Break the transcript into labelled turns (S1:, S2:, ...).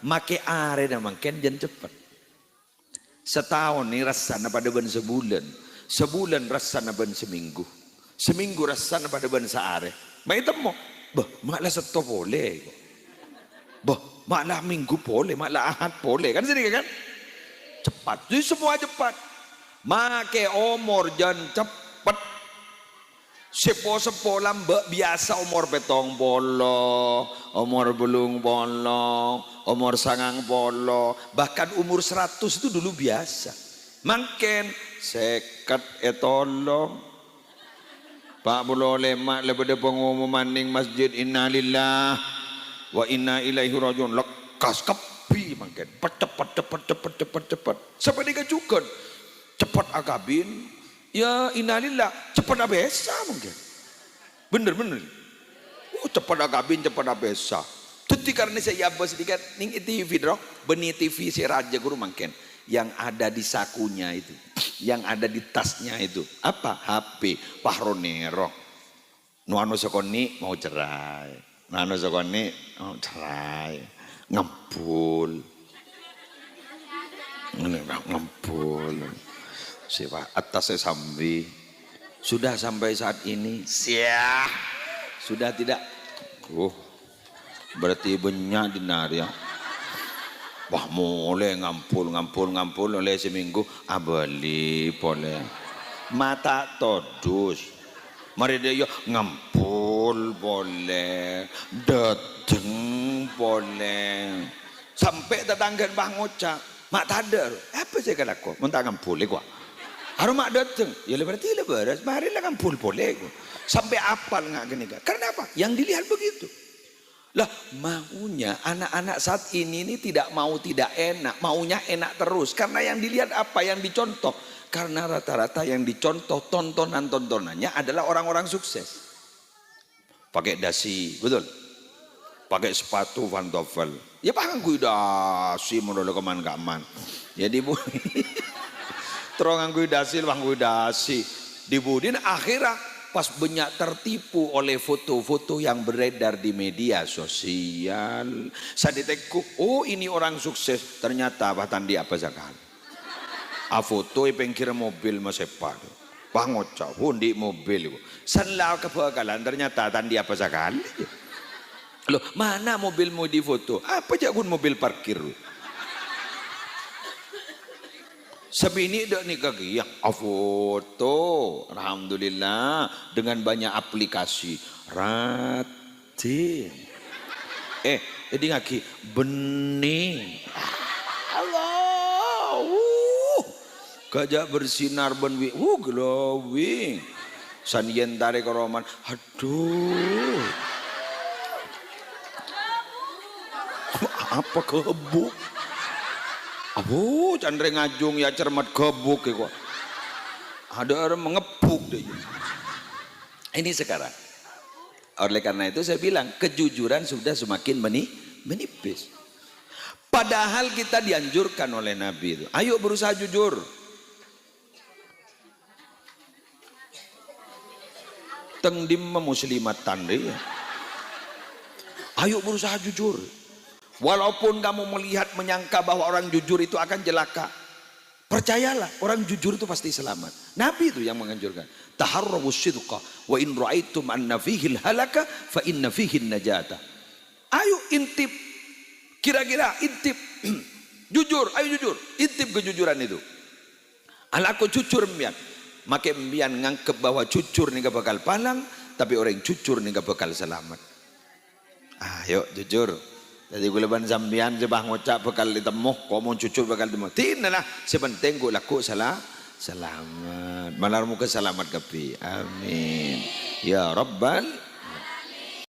S1: make are na mangken jan cepat. Setahun nih rasana pada ben sebulan. Sebulan rasana ben seminggu. Seminggu rasana pada ben seare. Mai temo. Bah, malah seto boleh. Bah, malah minggu boleh, malah ahad boleh. Kan sini kan? Cepat. Jadi semua cepat. Make umur jan cepat. Sepo-sepo lambek biasa umur petong bolo, umur belung bolo, umur sangang bolo, bahkan umur 100 itu dulu biasa. Mangken seket etolong Pak Bulo lemak lebede pengumuman ning masjid innalillah wa inna ilaihi rajiun lekas kepi mangken cepet sampai digajukan cepat akabin. Ya innalillah cepat abesa mungkin bener cepat agabin cepat abesa tuti karena saya abas sedikit ning TV dong benih TV si raja guru mungkin yang ada di sakunya itu yang ada di tasnya itu apa HP Pahronero nuano sokoni mau cerai nuano sokoni mau cerai ngempul siapa atasnya sambil sudah sampai saat ini sudah tidak berarti banyak dinar ya wah mulai ngampul oleh seminggu abali boleh mata todus mari dia ngampul boleh dateng boleh sampai tetangga bang ngocak mak tadar apa saya kataku mentang ngampul gua harus mak dateng, ya berarti lebaran, marilah kan boleh sampai apal nggak gini kan? Karena apa? Yang dilihat begitu. Lah maunya anak-anak saat ini tidak mau tidak enak, maunya enak terus. Karena yang dilihat apa? Yang dicontoh. Karena rata-rata yang dicontoh tontonannya adalah orang-orang sukses. Pakai dasi, betul? Pakai sepatu pantofel. Ya pakai dasi, menolak keman-keman. Jadi bu. Terong anggu dasi dibudin akhirnya pas banyak tertipu oleh foto-foto yang beredar di media sosial saya detekku oh ini orang sukses ternyata bahkan di apa sekali foto pengkira mobil masepa pangocak di mobil sanlau kebakalan ternyata tadi apa sekali loh mana mobilmu di foto apa jagun mobil parkir Sebini dak nih kaki ya foto alhamdulillah dengan banyak aplikasi ratin jadi ngaki bening Allah gajah bersinar benwi glowing sanien tarik roman aduh apa kebuk candre ngajung ya cermat gebuk ya kok. Ada orang mengebuk deh. Ini sekarang. Oleh karena itu saya bilang kejujuran sudah semakin menipis. Padahal kita dianjurkan oleh Nabi itu. Ayo berusaha jujur. Tengdim muslimatan deh. Ayo berusaha jujur. Walaupun kamu melihat menyangka bahwa orang jujur itu akan celaka, percayalah orang jujur itu pasti selamat. Nabi itu yang menganjurkan. Taharrawu sidqa wa in ra'aitum anna fihi halaka fa inna fihi najata. Ayo intip. Kira-kira intip. Jujur, ayo jujur. Intip kejujuran itu. Alaku jujur mbian. Make mbian ngangkep bahwa jujur nih gak bakal palang, tapi orang jujur nih gak bakal selamat. Ayo jujur. Jadi gue leban zambian jebah ngocak bakal ditemuh, komo cucu bakal ditemuh. Tidak sepenting gue laku selamat. Malar muka selamat kepi. Amin. Ya Rabbal